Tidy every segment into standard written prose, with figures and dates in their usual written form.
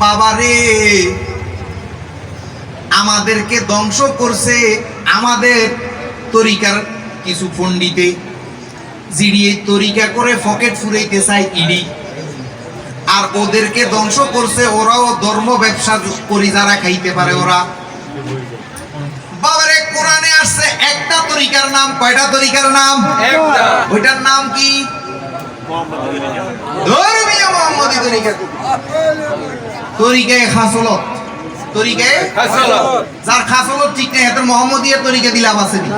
বাবারে আমাদেরকে ধ্বংস করছে আমাদের তরিকার কিছু পণ্ডিতে, যিনি এই তরিকা করে পকেট ফুরাইতে চায় ইডি, আর ওদেরকে ধ্বংস করছে ওরাও ধর্ম ব্যবসা করি যারা খাইতে পারে ওরা। বাবারে কোরআনে আসছে একটা তরিকার নাম, কয়টা তরিকার নাম? একটা। ওইটার নাম কি? ধর্মীয় মুহাম্মদী তরিকা। তরিকায়ে খাসলত, তরিকায়ে খাসলত। যার খাসলত ঠিক নেই এত মুহাম্মদিয়া তরিকা দিলাম আছে নি?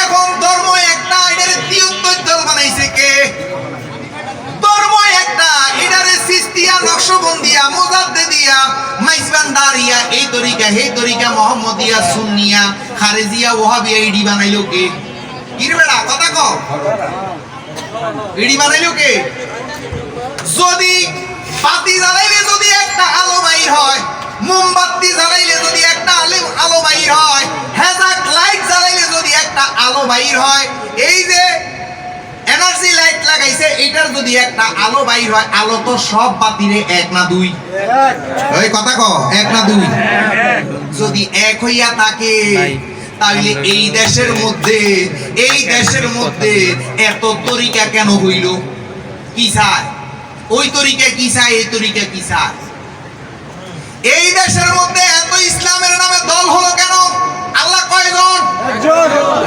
এখন ধর্ম একটা, এটারে 73 দল বানাইছে কে? ধর্ম একটা, এটারে সিস্তিয়া, নকশবন্দিয়া, মুজাদ্দিদিয়া, মাইজবান্দারিয়া, এই তরিকা এই তরিকা, মুহাম্মদিয়া, সুন্নিয়া, খারেজিয়া, ওহাবিয়া, ইডি বানাইলো কে? কি রে বেটা কথা কও, ইডি বানাইলো কে? যদি বাতি জ্বালাইলে যদি একটা আলো বাইর হয়, মোমবাতি জ্বালাইলে যদি একটা আলো বাইর হয়, হেজাক লাইট জ্বালাইলে যদি একটা আলো বাইর হয়, এই যে এনার্জি লাইট লাগাইছে এটার যদি একটা আলো বাইর হয়, আলো তো সব বাতিরে এক না দুই? ওই কথা কও, এক না দুই? যদি এক হইয়া থাকে তাহলে এই দেশের মধ্যে এত তরিকা কেন হইল? কি চায় ওই তরিকা, কি চায় এই তরিকা, কি চায়? এই দেশের মধ্যে এত ইসলামের নামে দল হলো কেন? আল্লাহ কয়জন?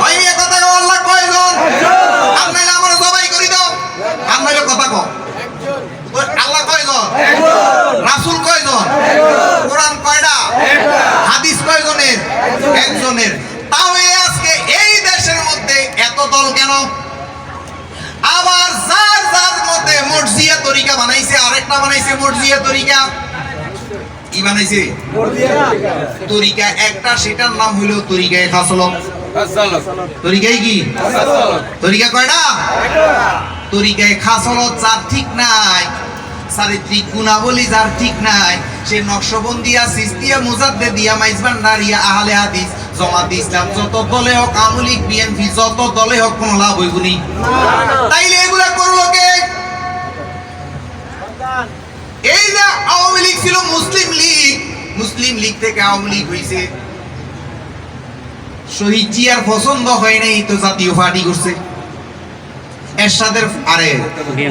ওই নিয়ে কথা কও, আল্লাহ কয়জন? আপনি আমার জবাই করি দাও, আপনি কথা কও, আল্লাহ কয়জন? রাসূল কয়জন? কোরআন কয়টা? হাদিস কয়জনের? একজনের। তাহলে আজকে এই দেশের মধ্যে এত দল কেন? আবার যার যার মধ্যে মর্জিয়া তরিকা বানাইছে, আরেকটা বানাইছে মর্জিয়া তরিকা। কি বানাইছে? তরিকা একটা, সেটার নাম হইল তরিকায়ে খাসলত। তরিকায় কি? তরিকা কয়টা? তরিকায়ে খাসলত যার ঠিক নাই, চারিত্রিক গুণাবলী যার ঠিক নাই, সে নকশবন্দিয়া, সিস্তিয়া, মুজাদ্দিদিয়া, মাইজবান্দারিয়া, আহলে হাদিস, জামাত ইসলাম, যত দলে হোক, আওয়ামী লীগ, বিএনপি, যত দলে হোক, কোনো লাভ হইবনি। তাইলে এগুলা করলো কে? এই যে আওয়ামী লীগ ছিল মুসলিম লীগ থেকে আওয়ামী লীগ হইছে, শহীদ জিয়ার পছন্দ হয় নাই তো জাতীয় পার্টি করছে, এরশাদের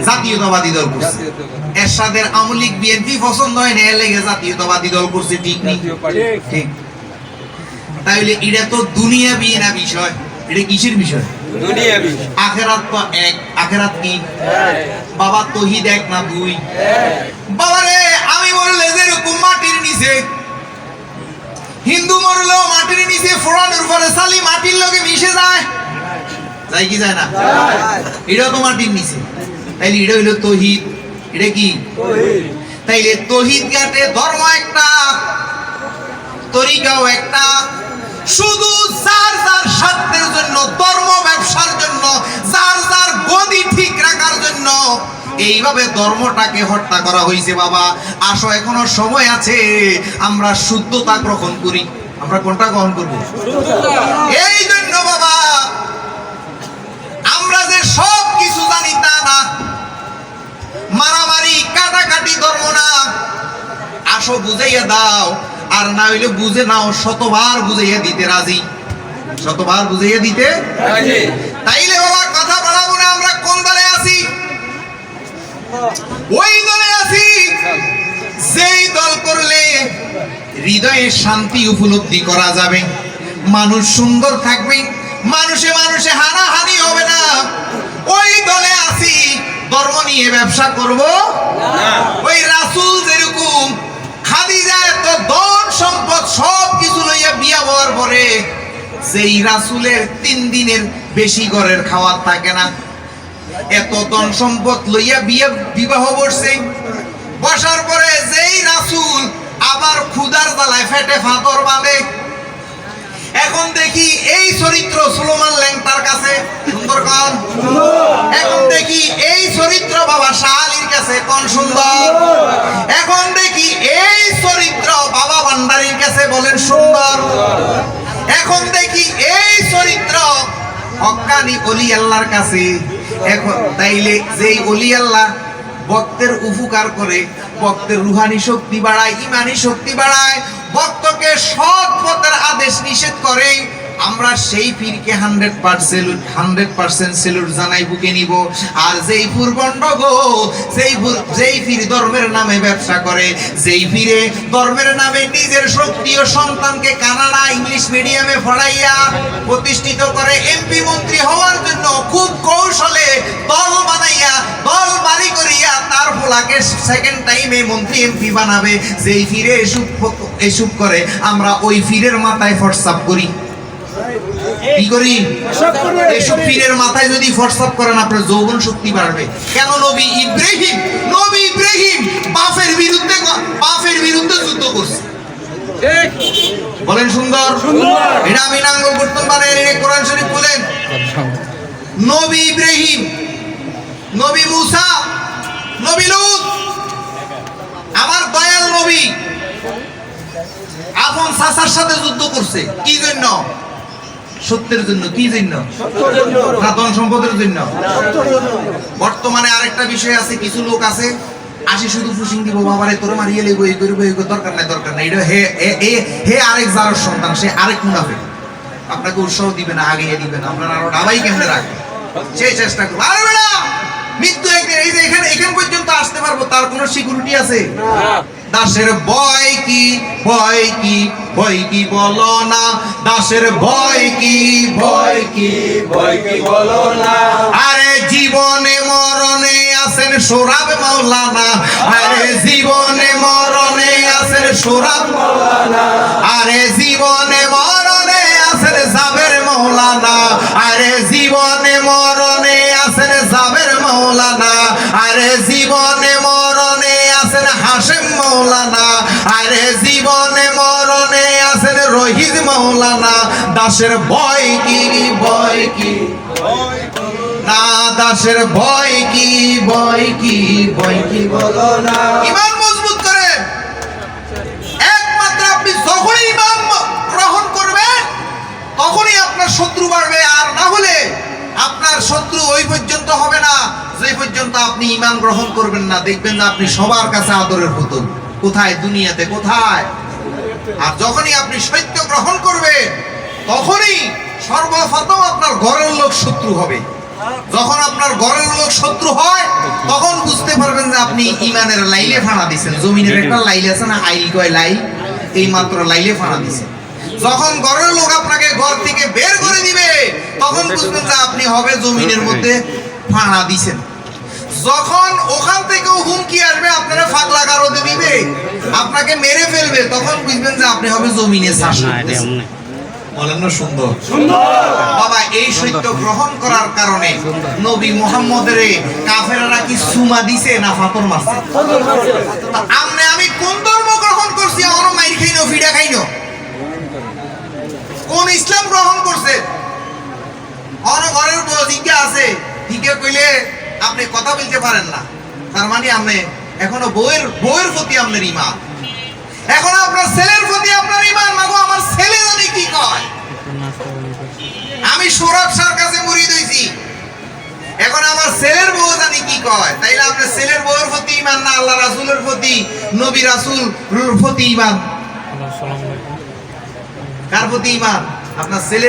জাতীয়তাবাদী দল করছে। এরশাদের আওয়ামী লীগ বিএনপি পছন্দ হয় না, এর লেগে জাতীয়তাবাদী দল করছে। ঠিক নেই? ঠিক। তাইলে এটা তো দুনিয়াবি না বিষয়, এটা কিসের বিষয়? দুনিয়াবি। আখিরাত তো এক, আখিরাত কি? বাবা তৌহিদ এক না দুই? বাবারে আমি বললে যেরকম মাটির নিচে, হিন্দু মরলেও মাটির নিচে ফোড়ানোর পরে সালি মাটির লগে মিশে যায়, যায় কি যায় না? এটাও তো মাটির নিচে। তাইলে এটা হইলো তৌহিদ। এটা কি? তাইলে তৌহিদ গাতে ধর্ম একটা, তরিকাও একটা। শুধু যার যার স্বার্থের জন্য, ধর্ম ব্যবসার জন্য, যার যার গদি ঠিক রাখার জন্য এইভাবে ধর্মটাকে হত্যা করা হয়েছে। বাবা আসো, এখনো সময় আছে, আমরা শুদ্ধতা গ্রহণ করি। আমরা কোনটা গ্রহণ করব? এই জন্য বাবা আমরা যে সব কিছু জানি তা না, মারামারি কাটাকাটি ধর্ম না। আসো বুঝাইয়া দাও, আর না হইলে বুঝে নাও, শতবার বুঝাইয়া দিতে রাজি, শতবার বুঝাইয়া দিতে রাজি। তাইলে বাবা কথা বাড়াবো না, আমরা কোন দলে আছি? ওই দলে আছি যেই দল করলে হৃদয়ে শান্তি উপলব্ধি করা যাবে, মানুষ সুন্দর থাকবে, মানুষে মানুষে হানাহানি হবে না। ওই দলে আছি ধর্ম নিয়ে ব্যবসা করব না। ওই রাসূল যেরকম খাদিজা এত ধন সম্পদ সব কিছু লইয়া বিয়া হওয়ার পরে যেই রাসূলের 3 দিনের বেশি ঘরের খাওয়ার থাকে না, এত ধন সম্পদ লইয়া বিবাহ বসছে, বসার পরে যেই রাসূল আবার ক্ষুধার জ্বালায় ফেটে ফাতর বাঁধে। এখন দেখি এই চরিত্র সুলেমান ল্যাংটার কাছে সুন্দর কোন? এখন দেখি এই চরিত্র বাবা শাহ আলীর কাছে কোন সুন্দর? এখন দেখি এই চরিত্র বাবা ভান্ডারীর কাছে বলেন সুন্দর। এখন দেখি এই চরিত্র হক্কানি ওলি আল্লাহর কাছে। এখন তাইলে যেই ওলি আল্লাহ ভক্তের উপকার করে, ভক্তের রুহানি শক্তি বাড়ায়, ইমানি শক্তি বাড়ায়, ভক্তকে সৎ পথের আদেশ নিষেধ করে। আমরা সেই পীরকে 100% সেলুট জানাই, বুকে নিব। আর যেই পূর্বণ্ড গো, যেই পীর ধর্মের নামে ব্যবসা করে, যেই পীরে ধর্মের নামে নিজের শক্তি ও সন্তানকে কানাডা ইংলিশ মিডিয়ামে পড়াইয়া প্রতিষ্ঠিত করে, এমপি মন্ত্রী হওয়ার জন্য খুব কৌশলে দল বানাইয়া, দল বাড়ি করিয়া তার ফলাকে সেকেন্ড টাইমে মন্ত্রী এমপি বানাবে, যেই পীরে এসব করে, আমরা ওই পীরের মাথায় হোয়াটসঅ্যাপ করি। কি করি? এসব পীরের মাথায় যদি হোয়াটসঅ্যাপ করেন, আপনার যৌবন শক্তি বাড়বে। কেন? নবী ইব্রাহিম বাপের বিরুদ্ধে যুদ্ধ করছে। বলেন সুন্দর? এটা আমি নাঙ্গল করতাম মানে কোরআন শরীফ বলেন। নবী ইব্রাহিম, নবী মুসা, নবী লূত, আমার দয়াল নবী আপন চাচার সাথে যুদ্ধ করছে। কি জন্য? সত্যের জন্য। কি জন্য? না ধন সম্পদের জন্য। বর্তমানে আরেকটা বিষয় আছে, কিছু লোক আছে আসি শুধু ফুসিং দিব, বাবারে তোর মারিয়ে লেগো, এই করবো, এই দরকার নাই। এটা হে আরেক যার সন্তান, সে আরেক মুনাফিক। আপনাকে উৎসাহ দিবে না, আগিয়ে দিবে না, আপনার আরো ডাবাই কেমনে রাখবে সেই চেষ্টা করবো। আরে বেড়া, মৃত্যু একদিন, এই যে এখান পর্যন্ত আসতে পারবো, তার কোনো সিকিউরিটি আছে? দাসের ভয় কি বলো না, দাসের ভয় কি বলো না। আরে জীবনে মরণে আছেন সোরাব মাওলানা, আরে জীবনে মরণে আছেন সোরাব মাওলানা, আরে জীবনে মরণে আছেন জাবের মাওলানা, আরে জীবনে মরণে আছেন জাবের মাওলানা, আরে জীবনে মরণে আছেন হাশেম মাওলানা, আরে জীবনে মরণে আছেন রহিজ মাওলানা। দাসের ভয় কি না, দাসের ভয় কি বলো না। ঈমান মজবুত করে। একমাত্র আপনি যখনই ঈমান গ্রহণ করবেন, তখনই আপনার শত্রু বাড়বে। আর না হলে আপনার শত্রু ওই পর্যন্ত হবে না যে পর্যন্ত আপনি ঈমান গ্রহণ করবেন না। দেখবেন যে আপনি সবার কাছে আদরের পুতুল। কোথায়? দুনিয়াতে। কোথায়? আর যখনই আপনি সত্য গ্রহণ করবেন, তখনই সর্বপ্রথম আপনার ঘরের লোক শত্রু হবে। যখন আপনার ঘরের লোক শত্রু হয়, তখন বুঝতে পারবেন যে আপনি ঈমানের লাইলে ফানা দিয়েছেন। জমিনের একটা লাইল আছে না, আইল কয় লাইল, এই মাত্র লাইলে ফানা দিয়েছেন। যখন ঘরের লোক আপনাকে ঘর থেকে বের করে দিবে, তখন বুঝবেন যে আপনি হবে জমিনের মধ্যে ফানা দিয়েছেন। যখন ওখান থেকেও হুমকি আসবে, আপনারা ফাগলা গারদে দিবে, আপনাকে মেরে ফেলবে, তখন বুঝবেন যে আপনি হবে জমিনে চাষ করতেছেন। বলেন না সুন্দর? বাবা, এই সত্য গ্রহণ করার কারণে নবী মুহাম্মদের কাফেররা কি সুমা দিছে না ফাতর মারছে? আমি কোন ধর্ম গ্রহণ করছি? এখনো মাইর খাইনো, ফিডা খাইনো। কোন ইসলাম গ্রহণ করছে? ঘরের বউ জিজ্ঞা আছে, জিজ্ঞা কইলে আপনি কথা বলতে পারেন না, তার মানে আপনি এখনো বউয়ের প্রতি আপনার ঈমান, এখন আপনার ছেলের প্রতি আপনার ঈমান। মাগো, আমার ছেলে জানি কি কয়। আমি সৌরভ স্যার কাছে মুরিদ হইছি, এখন আমার ছেলের বউ জানি কি কয়। তাইলে আপনার ছেলের বউয়ের প্রতি ঈমান না আল্লাহ রাসূলের প্রতি, নবী রাসূলের প্রতি ঈমান? কার প্রতি ঈমান? আপনার ছেলে